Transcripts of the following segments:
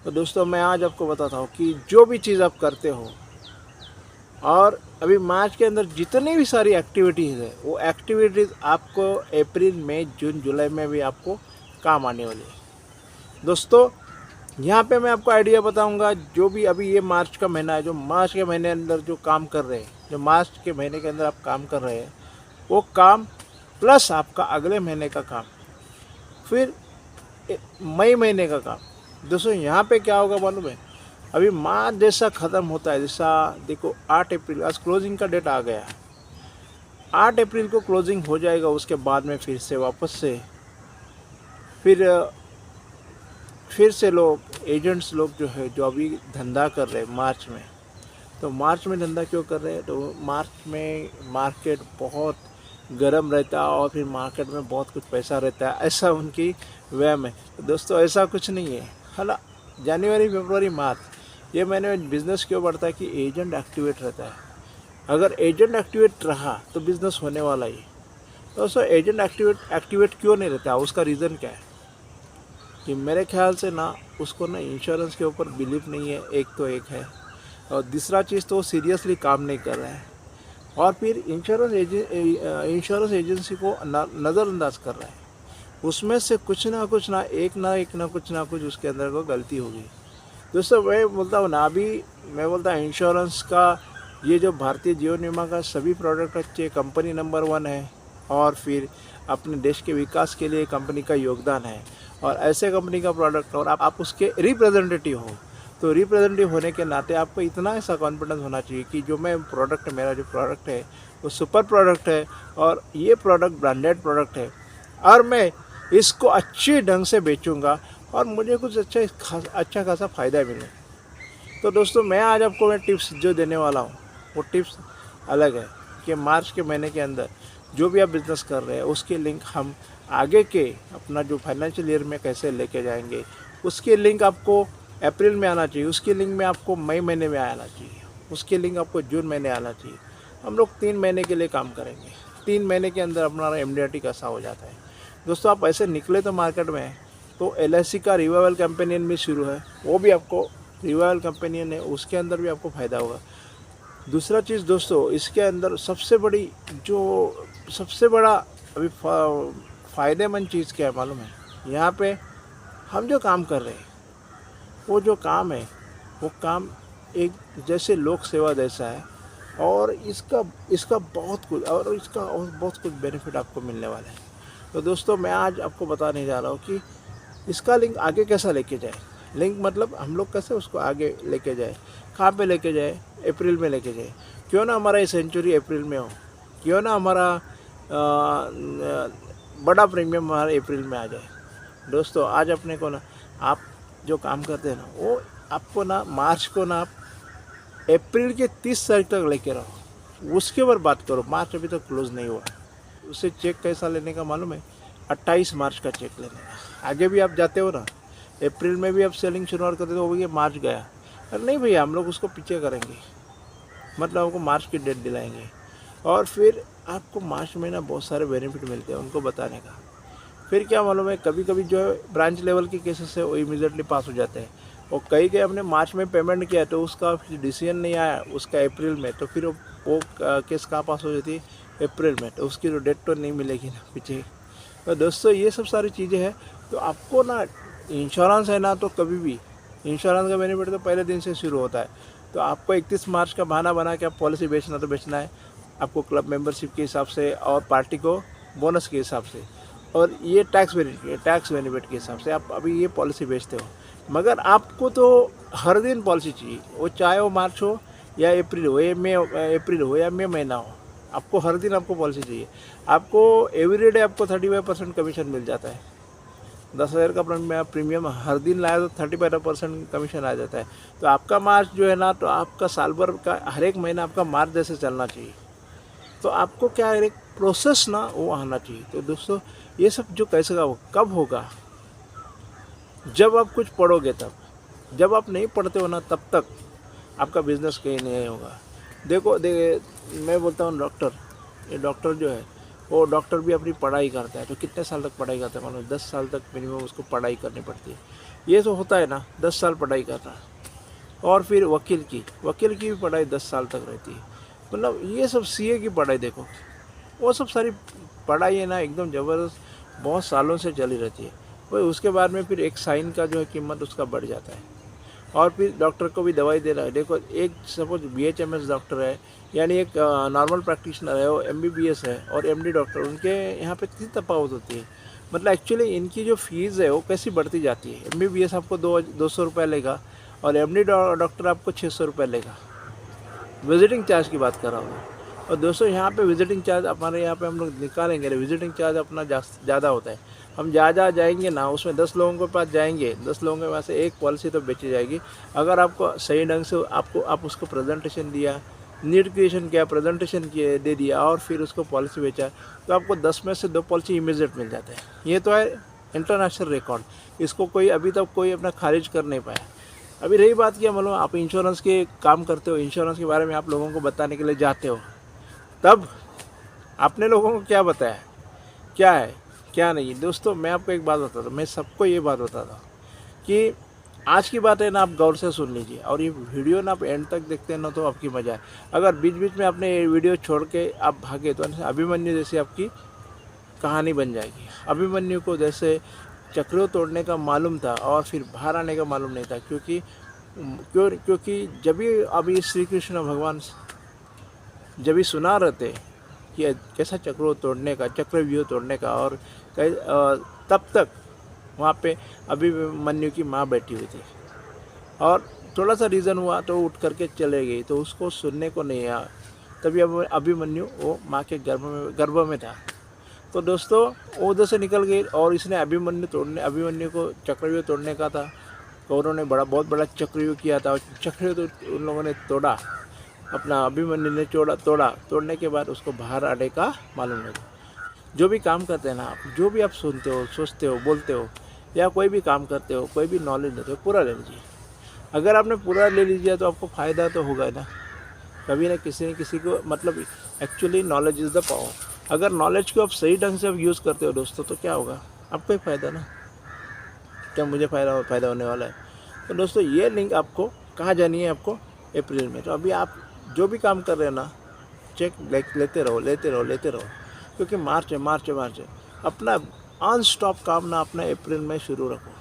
तो दोस्तों मैं आज आपको बताता हूँ कि जो भी चीज़ आप करते हो और अभी मार्च के अंदर जितनी भी सारी एक्टिविटीज़ है वो एक्टिविटीज़ आपको अप्रैल मई जून जुलाई में भी आपको काम आने वाली है। दोस्तों यहाँ पे मैं आपको आइडिया बताऊंगा, जो भी अभी ये मार्च का महीना है, जो मार्च के महीने अंदर जो काम कर रहे हैं, जो मार्च के महीने के अंदर आप काम कर रहे हैं वो काम प्लस आपका अगले महीने का काम, फिर मई महीने का काम। दोस्तों यहाँ पे क्या होगा मालूम है, अभी मार्च जैसा ख़त्म होता है, जैसा देखो 8 अप्रैल आज क्लोजिंग का डेट आ गया है, 8 अप्रैल को क्लोजिंग हो जाएगा। उसके बाद में फिर से वापस से फिर से लोग एजेंट्स लोग जो है जो अभी धंधा कर रहे हैं मार्च में, तो मार्च में धंधा क्यों कर रहे हैं, तो मार्च में मार्केट बहुत गर्म रहता है और फिर मार्केट में बहुत कुछ पैसा रहता है, ऐसा उनकी वहम है। तो दोस्तों ऐसा कुछ नहीं है। हाला जनवरी फरवरी मार्च ये महीने में बिज़नेस क्यों बढ़ता है कि एजेंट एक्टिवेट रहता है। अगर एजेंट एक्टिवेट रहा तो बिज़नेस होने वाला ही। दोस्तों एजेंट एक्टिवेट क्यों नहीं रहता, उसका रीज़न क्या है कि मेरे ख्याल से ना उसको ना इंश्योरेंस के ऊपर बिलीव नहीं है, एक है, और दूसरा चीज़ तो सीरियसली काम नहीं कर रहा है, और फिर इंश्योरेंस एजेंसी को नज़रअंदाज कर रहा है। उसमें से कुछ ना कुछ उसके अंदर को गलती होगी। दोस्तों मैं बोलता हूँ ना, अभी मैं बोलता हूँ इंश्योरेंस का ये जो भारतीय जीवन बीमा का सभी प्रोडक्ट अच्छे, कंपनी नंबर 1 है, और फिर अपने देश के विकास के लिए कंपनी का योगदान है, और ऐसे कंपनी का प्रोडक्ट और आप उसके रिप्रेजेंटेटिव हो, तो रिप्रेजेंटेटिव होने के नाते आपको इतना ऐसा कॉन्फिडेंस होना चाहिए कि जो मेरा जो प्रोडक्ट है वो सुपर प्रोडक्ट है, और ये प्रोडक्ट ब्रांडेड प्रोडक्ट है, और मैं इसको अच्छे ढंग से बेचूंगा और मुझे कुछ अच्छा खासा फ़ायदा मिले। तो दोस्तों मैं टिप्स जो देने वाला हूँ वो टिप्स अलग है कि मार्च के महीने के अंदर जो भी आप बिज़नेस कर रहे हैं उसकी लिंक हम आगे के अपना जो फाइनेंशियल ईयर में कैसे लेके जाएंगे, उसकी लिंक आपको अप्रैल में आना चाहिए, उसकी लिंक में आपको मई महीने में आना चाहिए, उसकी लिंक आपको जून महीने आना चाहिए। हम लोग 3 महीने के लिए काम करेंगे, 3 महीने के अंदर अपना MDRT कैसा हो जाता है। दोस्तों आप ऐसे निकले तो मार्केट में, तो LIC का रिवाइवल कैंपेनियन भी शुरू है, वो भी आपको रिवाइवल कैंपेनियन है, उसके अंदर भी आपको फ़ायदा होगा। दूसरा चीज़ दोस्तों, इसके अंदर सबसे बड़ा अभी फ़ायदेमंद चीज़ क्या है मालूम है, यहाँ पे हम जो काम कर रहे हैं वो जो काम है वो काम एक जैसे लोक सेवा जैसा है, और इसका बहुत कुछ बेनिफिट आपको मिलने वाला है। तो दोस्तों मैं आज आपको बताने जा रहा हूँ कि इसका लिंक आगे कैसा लेके जाए। लिंक मतलब हम लोग कैसे उसको आगे लेके जाए, कहाँ पे लेके जाए, अप्रैल में लेके जाए। क्यों ना हमारा ये सेंचुरी अप्रैल में हो, क्यों ना हमारा बड़ा प्रीमियम हमारा अप्रैल में आ जाए। दोस्तों आज अपने को ना, आप जो काम करते हैं ना वो आपको ना मार्च को ना आप अप्रैल के 30 तारीख तक लेके रहो, उसके ऊपर बात करो। मार्च अभी तक क्लोज नहीं हुआ, उससे चेक कैसा लेने का मालूम है, 28 मार्च का चेक लेने का। आगे भी आप जाते हो ना, अप्रैल में भी आप सेलिंग शुरुआत करते हो, भैया मार्च गया, अरे नहीं भैया हम लोग उसको पीछे करेंगे, मतलब आपको मार्च की डेट दिलाएंगे, और फिर आपको मार्च में ना बहुत सारे बेनिफिट मिलते हैं उनको बताने का। फिर क्या मालूम है, कभी कभी जो है ब्रांच लेवल के केसेस है वो इमीडिएटली पास हो जाते हैं, और कई हमने मार्च में पेमेंट किया तो उसका फिर डिसीजन नहीं आया उसका अप्रैल में, तो फिर वो केस कहाँ पास हो जाती है, अप्रैल में, तो उसकी जो डेट तो नहीं मिलेगी ना पीछे। तो दोस्तों ये सब सारी चीज़ें हैं। तो आपको ना इंश्योरेंस है ना, तो कभी भी इंश्योरेंस का बेनिफिट तो पहले दिन से शुरू होता है। तो आपको 31 मार्च का बहाना बना के आप पॉलिसी बेचना तो बेचना है, आपको मेंबरशिप के हिसाब से और पार्टी को बोनस के हिसाब से, और ये टैक्स बेनिफिट के हिसाब से आप अभी ये पॉलिसी बेचते हो। मगर आपको तो हर दिन पॉलिसी चाहिए, वो चाहे वो मार्च हो या अप्रैल हो या मई महीना हो, आपको हर दिन आपको पॉलिसी चाहिए। आपको एवरीडे आपको 35% कमीशन मिल जाता है। 10,000 का प्रीमियम हर दिन लाया तो 35% कमीशन आ जाता है। तो आपका मार्च जो है ना, तो आपका साल भर का हर एक महीना आपका मार्च जैसे चलना चाहिए। तो आपको क्या है, एक प्रोसेस ना वो आना चाहिए। तो दोस्तों ये सब जो कैसे का कब होगा, जब आप कुछ पढ़ोगे तब। जब आप नहीं पढ़ते हो ना तब तक आपका बिजनेस कहीं नहीं होगा। देखो मैं बोलता हूँ ये डॉक्टर जो है वो डॉक्टर भी अपनी पढ़ाई करता है, तो कितने साल तक पढ़ाई करता है मालूम, 10 साल तक मिनिमम उसको पढ़ाई करनी पड़ती है। ये तो होता है ना, 10 साल पढ़ाई करना। और फिर वकील की भी पढ़ाई 10 साल तक रहती है। मतलब ये सब सीए की पढ़ाई देखो, वो सब सारी पढ़ाई है ना एकदम ज़बरदस्त, बहुत सालों से चली रहती है। वही उसके बाद में फिर एक साइन का जो है कीमत उसका बढ़ जाता है। और फिर डॉक्टर को भी दवाई देना है। देखो एक सपोज बीएचएमएस डॉक्टर है, यानी एक नॉर्मल प्रैक्टिशनर है, वो एमबीबीएस है, और एमडी डॉक्टर, उनके यहाँ पे कितनी तफावत होती है। मतलब एक्चुअली इनकी जो फीस है वो कैसी बढ़ती जाती है। एमबीबीएस आपको 200 रुपये लेगा, और एमडी डॉक्टर आपको 600 रुपये लेगा। विजिटिंग चार्ज की बात कर रहा हूँ। और दोस्तों यहाँ पे विजिटिंग चार्ज हमारे यहाँ पे हम लोग निकालेंगे, विजिटिंग चार्ज अपना ज़्यादा होता है। हम जहाँ जाएंगे ना, उसमें 10 लोगों के पास जाएंगे, 10 लोगों के पास से एक पॉलिसी तो बेची जाएगी। अगर आपको सही ढंग से आप उसको प्रेजेंटेशन दिया, नीड क्रिएशन किया, प्रेजेंटेशन किए, दे दिया, और फिर उसको पॉलिसी बेचा, तो आपको 10 में से 2 पॉलिसी इमीडिएट मिल जाते हैं। ये तो है इंटरनेशनल रिकॉर्ड, इसको कोई अभी तक कोई अपना खारिज कर नहीं पाया। अभी रही बात कि मतलब आप इंश्योरेंस के काम करते हो, इंश्योरेंस के बारे में आप लोगों को बताने के लिए जाते हो, तब आपने लोगों को क्या बताया, क्या है क्या नहीं। दोस्तों मैं आपको एक बात बताता हूँ, मैं सबको ये बात बताता हूँ कि आज की बात है ना, आप गौर से सुन लीजिए, और ये वीडियो ना आप एंड तक देखते हैं ना तो आपकी मज़ा है। अगर बीच बीच में आपने ये वीडियो छोड़ के आप भागे तो अभिमन्यु जैसी आपकी कहानी बन जाएगी। अभिमन्यु को जैसे चक्रों तोड़ने का मालूम था और फिर बाहर आने का मालूम नहीं था, क्योंकि जब भी अभी श्री कृष्ण भगवान जब भी सुना रहे थे कि कैसा चक्रों तोड़ने का, चक्रव्यूह तोड़ने का, और तब तक वहाँ पे अभिमन्यु की माँ बैठी हुई थी, और थोड़ा सा रीज़न हुआ तो उठ करके चले गई, तो उसको सुनने को नहीं आया। तभी अब अभिमन्यु वो माँ के गर्भ में था। तो दोस्तों वो उधर से निकल गई, और इसने अभिमन्यु को चक्रव्यूह तोड़ने का था। कौरवों ने बहुत बड़ा चक्रव्यूह किया था, और चक्रव्यूह तो उन लोगों ने तोड़ा, अपना अभिमन्यु ने तोड़ने के बाद उसको बाहर आने का मालूम नहीं। जो भी काम करते हैं ना आप, जो भी आप सुनते हो, सोचते हो, बोलते हो, या कोई भी काम करते हो, कोई भी नॉलेज लेते हो, पूरा ले लीजिए। अगर आपने पूरा ले लीजिए तो आपको फ़ायदा तो होगा ना। कभी ना किसी को, मतलब actually knowledge is the power. अगर नॉलेज को आप सही ढंग से आप यूज़ करते हो दोस्तों, तो क्या होगा, आपको ही फ़ायदा ना, क्या मुझे फ़ायदा होने वाला है। तो दोस्तों ये लिंक आपको कहाँ जानी है, आपको अप्रैल में। तो अभी आप जो भी काम कर रहे हैं ना, चेक लेते रहो, क्योंकि मार्च है। अपना ऑन स्टॉप काम ना अपना अप्रैल में शुरू रखो,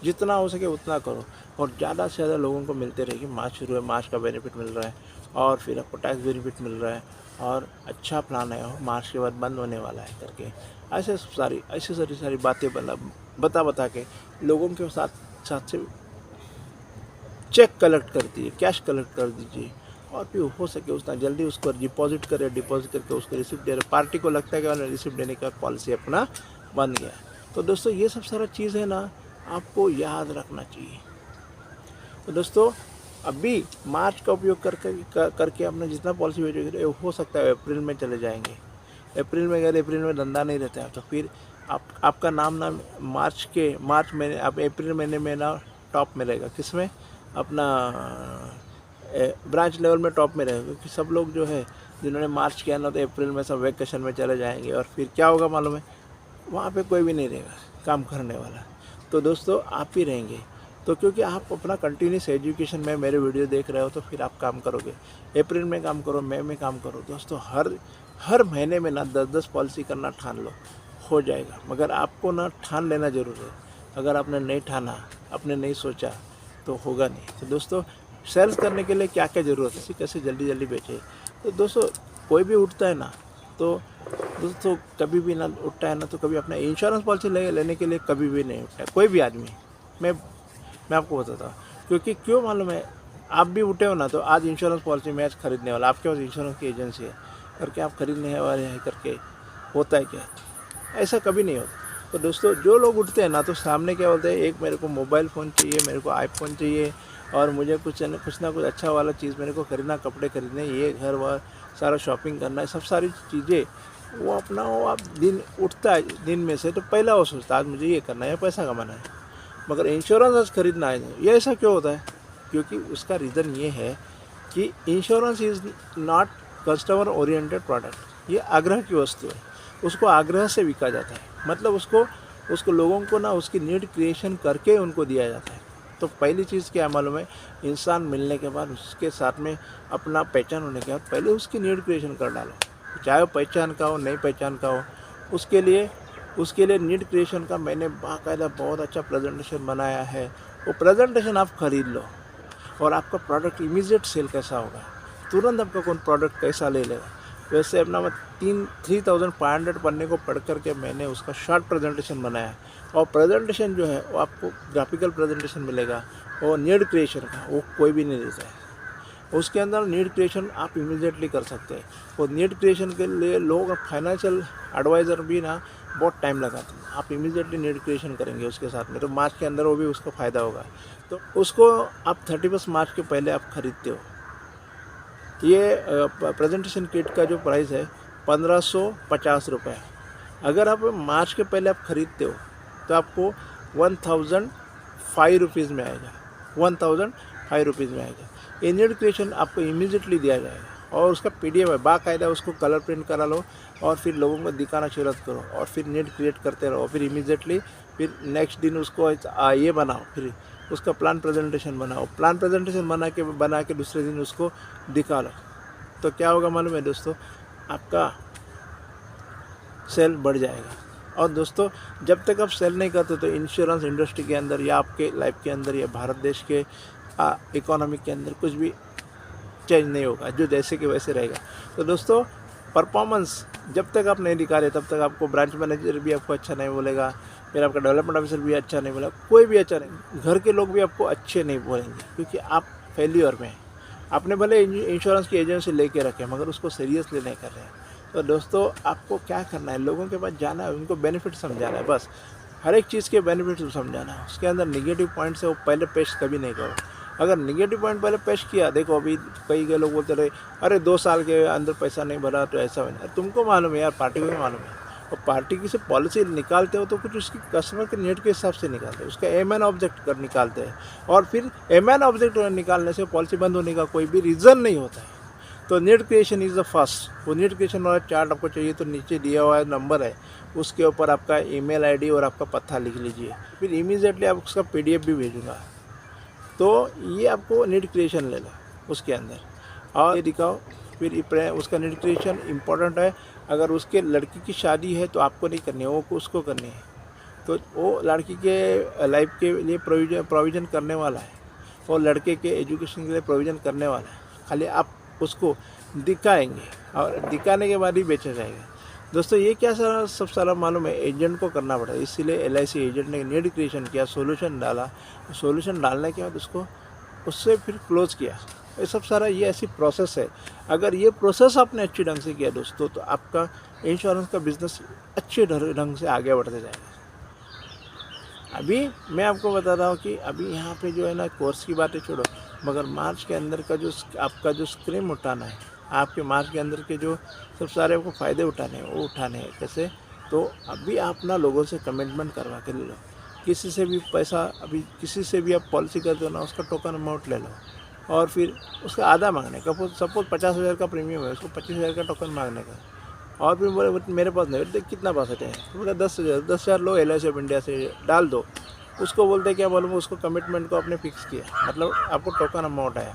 जितना हो सके उतना करो, और ज़्यादा से ज़्यादा लोगों को मिलते रहेगी। मार्च शुरू है, मार्च का बेनिफिट मिल रहा है, और फिर आपको टैक्स बेनिफिट मिल रहा है, और अच्छा प्लान है, मार्च के बाद बंद होने वाला है करके। ऐसे सारी बातें बता के लोगों के साथ से चेक कलेक्ट कर दीजिए, कैश कलेक्ट कर दीजिए, और फिर हो सके उतना जल्दी उसको डिपॉजिट करके उसको रिसिप्ट दे रहे। पार्टी को लगता है कि उन्होंने रिसिप्ट देने का पॉलिसी अपना बन गया। तो दोस्तों ये सब सारा चीज़ है ना, आपको याद रखना चाहिए। तो दोस्तों अभी मार्च का उपयोग करके आपने जितना पॉलिसी बेचोगे, हो सकता है अप्रैल में चले जाएंगे। अप्रैल में धंधा नहीं रहता है, तो फिर आपका नाम ना मार्च महीने, आप अप्रैल महीने में ना टॉप में रहेगा। किसमें, अपना ब्रांच लेवल में टॉप में रहेगा, क्योंकि सब लोग जो है जिन्होंने मार्च किया ना, तो अप्रैल में सब वेकेशन में चले जाएंगे, और फिर क्या होगा मालूम है, वहाँ पे कोई भी नहीं रहेगा काम करने वाला। तो दोस्तों आप ही रहेंगे। तो क्योंकि आप अपना कंटिन्यूस एजुकेशन में मेरे वीडियो देख रहे हो, तो फिर आप काम करोगे। अप्रैल में काम करो, मई में काम करो। दोस्तों हर महीने में ना 10-10 पॉलिसी करना ठान लो, हो जाएगा। मगर आपको ना ठान लेना ज़रूर है। अगर आपने नहीं ठाना, आपने नहीं सोचा, तो होगा नहीं। तो दोस्तों सेल्स करने के लिए क्या क्या ज़रूरत है, कैसे जल्दी बेचे। तो दोस्तों कोई भी उठता है ना, तो दोस्तों कभी भी ना उठता है ना, तो कभी अपना इंश्योरेंस पॉलिसी लेने के लिए कभी भी नहीं उठता है कोई भी आदमी। मैं आपको बताता हूँ, क्योंकि क्यों मालूम है, आप भी उठे हो ना, तो आज इंश्योरेंस पॉलिसी मैं आज खरीदने वाला, आपके पास इंश्योरेंस की एजेंसी है करके आप खरीदने वाले हैं करके होता है क्या, ऐसा कभी नहीं होता। तो दोस्तों जो लोग उठते हैं ना, तो सामने क्या बोलते हैं, एक मेरे को मोबाइल फ़ोन चाहिए, मेरे को आईफोन चाहिए, और मुझे कुछ ना कुछ अच्छा वाला चीज़ मेरे को खरीदना, कपड़े खरीदने, ये घर वर सारा शॉपिंग करना है, सब सारी चीज़ें वो अपना वो आप दिन उठता है दिन में से, तो पहला वो सोचता है आज मुझे ये करना है, पैसा कमाना है। मगर इंश्योरेंस आज खरीदना है, ये ऐसा क्यों होता है, क्योंकि उसका रीज़न ये है कि insurance is not customer oriented product. ये आग्रह की वस्तु है, उसको आग्रह से बिका जाता है। मतलब उसको उसको लोगों को ना उसकी नीड क्रिएशन करके उनको दिया जाता है। तो पहली चीज़ क्या है मालूम है, इंसान मिलने के बाद उसके साथ में अपना पहचान होने के बाद पहले उसकी नीड क्रिएशन कर डालो, चाहे वो पहचान का हो नहीं पहचान का हो। उसके लिए नीड क्रिएशन का मैंने बाकायदा बहुत अच्छा प्रेजेंटेशन बनाया है। वो प्रेजेंटेशन आप खरीद लो और आपका प्रोडक्ट इमीडिएट सेल कैसा होगा, तुरंत आपका कौन प्रोडक्ट कैसा ले लेगा। वैसे अपना मैं 3500 पन्ने को पढ़ करके मैंने उसका शॉर्ट प्रेजेंटेशन बनाया। और प्रेजेंटेशन जो है वो आपको ग्राफिकल प्रेजेंटेशन मिलेगा, और नीड क्रिएशन का वो कोई भी नहीं देता है। उसके अंदर नीड क्रिएशन आप इमीडिएटली कर सकते हैं। और नीड क्रिएशन के लिए लोग फाइनेंशियल एडवाइज़र भी ना बहुत टाइम लगाते हैं। आप इमीडिएटली नीड क्रिएशन करेंगे उसके साथ में, तो मार्च के अंदर वो भी उसको फ़ायदा होगा। तो उसको आप 31 मार्च के पहले आप ख़रीदते हो। ये प्रेजेंटेशन किट का जो प्राइस है 1550 रुपये। अगर आप मार्च के पहले आप ख़रीदते हो तो आपको 1005 रुपीज़ में आएगा, 1005 रुपीज़ में आएगा। ये नीड क्रिएशन आपको इमीडिएटली दिया जाएगा, और उसका PDF है, बाकायदा उसको कलर प्रिंट करा लो और फिर लोगों को दिखाना शुरू करो, और फिर नीड क्रिएट करते रहो। फिर इमीडिएटली फिर नेक्स्ट दिन उसको ये बनाओ, फिर उसका प्लान प्रेजेंटेशन बनाओ। प्लान प्रेजेंटेशन बना के दूसरे दिन उसको दिखा लो। तो क्या होगा मालूम है दोस्तों, आपका सेल बढ़ जाएगा। और दोस्तों, जब तक आप सेल नहीं करते तो इंश्योरेंस इंडस्ट्री के अंदर या आपके लाइफ के अंदर या भारत देश के इकोनॉमी के अंदर कुछ भी चेंज नहीं होगा, जो जैसे कि वैसे रहेगा। तो दोस्तों, परफॉर्मेंस जब तक आप नहीं दिखा रहे तब तक आपको ब्रांच मैनेजर भी आपको अच्छा नहीं बोलेगा, फिर आपका डेवलपमेंट ऑफिसर भी अच्छा नहीं बोलेगा, कोई भी अच्छा नहीं, घर के लोग भी आपको अच्छे नहीं बोलेंगे, क्योंकि आप फेल्यूर में हैं। आपने भले इंश्योरेंस की एजेंसी लेके रखे मगर उसको सीरियसली नहीं कर रहे हैं। तो दोस्तों, आपको क्या करना है, लोगों के पास जाना है, उनको बेनिफिट समझाना है, बस हर एक चीज़ के बेनिफिट समझाना है। उसके अंदर निगेटिव पॉइंट्स है वो पहले पेश कभी नहीं करो। अगर निगेटिव पॉइंट पहले पेश किया, देखो अभी कई के लोग बोलते रहे अरे 2 साल के अंदर पैसा नहीं भरा तो ऐसा बना। तुमको मालूम है यार, पार्टी को भी मालूम है। और पार्टी की से पॉलिसी निकालते हो तो कुछ उसकी कस्टमर के नीड के हिसाब से निकालते हैं, उसका एमएन ऑब्जेक्ट कर निकालते हैं, और फिर एमएन ऑब्जेक्ट निकालने से पॉलिसी बंद होने का कोई भी रीज़न नहीं होता है। तो need creation is the first. वो नीड क्रिएशन वाला चार्ट आपको चाहिए तो नीचे दिया हुआ नंबर है, उसके ऊपर आपका ईमेल आईडी और आपका पता लिख लीजिए, फिर इमीडिएटली आप उसका PDF भी भेजूँगा। तो ये आपको नीड क्रिएशन ले लो उसके अंदर और ये दिखाओ। फिर उसका नीड क्रिएशन इम्पोर्टेंट है। अगर उसके लड़की की शादी है तो आपको नहीं करनी है, वो उसको करनी है। तो वो लड़की के लाइफ के लिए प्रोविज़न करने वाला है, और लड़के के एजुकेशन के लिए प्रोविज़न करने वाला है। खाली आप उसको दिखाएंगे और दिखाने के बाद ही बेचा जाएगा। दोस्तों, ये क्या सब सारा मालूम है, एजेंट को करना पड़ता है। इसीलिए LIC एजेंट ने नीड क्रिएशन किया, सॉल्यूशन डाला, सॉल्यूशन डालने के बाद उससे फिर क्लोज़ किया। ये सब सारा ये ऐसी प्रोसेस है। अगर ये प्रोसेस आपने अच्छी ढंग से किया दोस्तों, तो आपका इंश्योरेंस का बिज़नेस अच्छे ढंग से आगे बढ़ते जाएगा। अभी मैं आपको बता रहा हूँ कि अभी यहाँ पे जो है ना, कोर्स की बातें छोड़ो, मगर मार्च के अंदर का जो आपका जो स्क्रीम उठाना है, आपके मार्च के अंदर के जो सब सारे आपको फ़ायदे उठाने हैं वो उठाने हैं। कैसे? तो अभी आप ना लोगों से कमिटमेंट करवा के ले लो। किसी से भी पैसा, अभी किसी से भी आप पॉलिसी करते हो ना, उसका टोकन अमाउंट ले लो और फिर उसका आधा मांगने का। सपोज 50,000 का प्रीमियम है, उसको 25,000 का टोकन मांगने का। और फिर बोले मेरे पास नहीं, देख कितना पास है, तो बोला 10,000 लो LIC ऑफ इंडिया से डाल दो। उसको बोलते क्या मालूम, उसको कमिटमेंट को आपने फिक्स किया, मतलब आपको टोकन अमाउंट आया,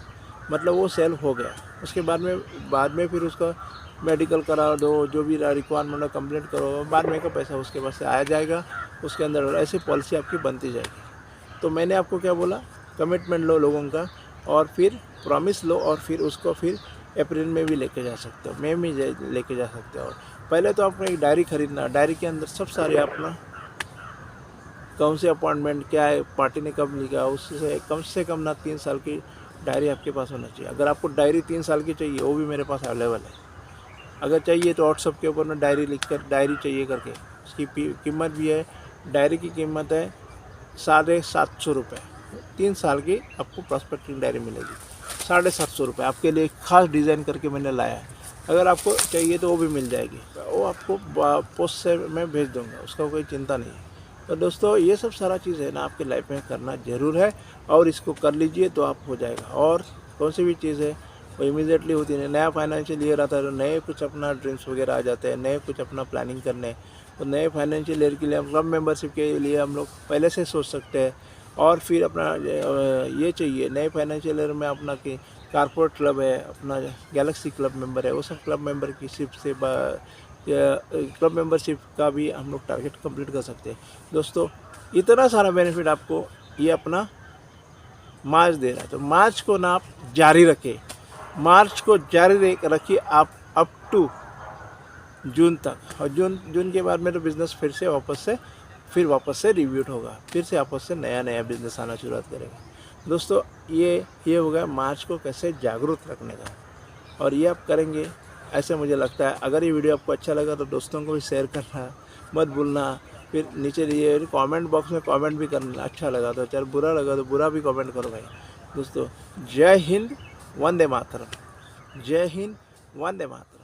मतलब वो सेल हो गया। उसके बाद में फिर उसका मेडिकल करा दो, जो भी रिक्वायरमेंट है कंप्लीट करो, बाद में का पैसा उसके पास से आया जाएगा। उसके अंदर ऐसी पॉलिसी आपकी बनती जाएगी। तो मैंने आपको क्या बोला, कमिटमेंट लो लोगों का, और फिर प्रॉमिस लो, और फिर उसको फिर अप्रैल में भी लेके जा सकते हो, मई में लेके जा सकते हो। पहले तो आपको एक डायरी खरीदना, डायरी के अंदर सब सारे अपना कौन से अपॉइंटमेंट क्या है, पार्टी ने कब लिखा, उससे कम ना 3 साल की डायरी आपके पास होना चाहिए। अगर आपको डायरी 3 साल की चाहिए, वो भी मेरे पास अवेलेबल है। अगर चाहिए तो व्हाट्सएप के ऊपर में डायरी लिखकर, डायरी चाहिए करके, उसकी कीमत भी है, डायरी की कीमत है 750 रुपये। 3 साल की आपको प्रॉस्पेक्टिंग डायरी मिलेगी 750 रुपये। आपके लिए खास डिज़ाइन करके मैंने लाया है। अगर आपको चाहिए तो वो भी मिल जाएगी, वो आपको पोस्ट से मैं भेज दूँगा, उसका कोई चिंता नहीं है। तो दोस्तों, ये सब सारा चीज़ है ना, आपके लाइफ में करना ज़रूर है, और इसको कर लीजिए तो आप हो जाएगा। और कौन सी भी चीज़ है वो इमीडिएटली होती नहीं। नया फाइनेंशियल ईयर आता है तो नए कुछ अपना ड्रीम्स वगैरह आ जाते हैं, नए कुछ अपना प्लानिंग करने, तो नए फाइनेंशियल ईयर के लिए हम क्लब मेंबरशिप के लिए हम लोग पहले से सोच सकते हैं। और फिर अपना ये चाहिए नए फाइनेंशियल ईयर में अपना कि कारपोरेट क्लब है, अपना गैलेक्सी क्लब मेंबर है, वो सब क्लब मेंबर की शिप से क्लब मेंबरशिप का भी हम लोग टारगेट कंप्लीट कर सकते हैं। दोस्तों इतना सारा बेनिफिट आपको ये अपना मार्च दे रहा है, तो मार्च को ना आप जारी रखें, मार्च को जारी रखिए आप अप टू जून तक। और जून के बाद में तो बिज़नेस फिर वापस से रिव्यूट होगा, फिर से वापस से नया बिज़नेस आना शुरुआत करेगा। दोस्तों ये हो गया मार्च को कैसे जागरूक रखने का, और ये आप करेंगे ऐसे मुझे लगता है। अगर ये वीडियो आपको अच्छा लगा तो दोस्तों को भी शेयर करना मत भूलना। फिर नीचे ये कमेंट बॉक्स में कमेंट भी करना, अच्छा लगा तो, चाहे बुरा लगा तो बुरा भी कमेंट करो भाई। दोस्तों जय हिंद, वंदे मातरम। जय हिंद, वंदे मातरम।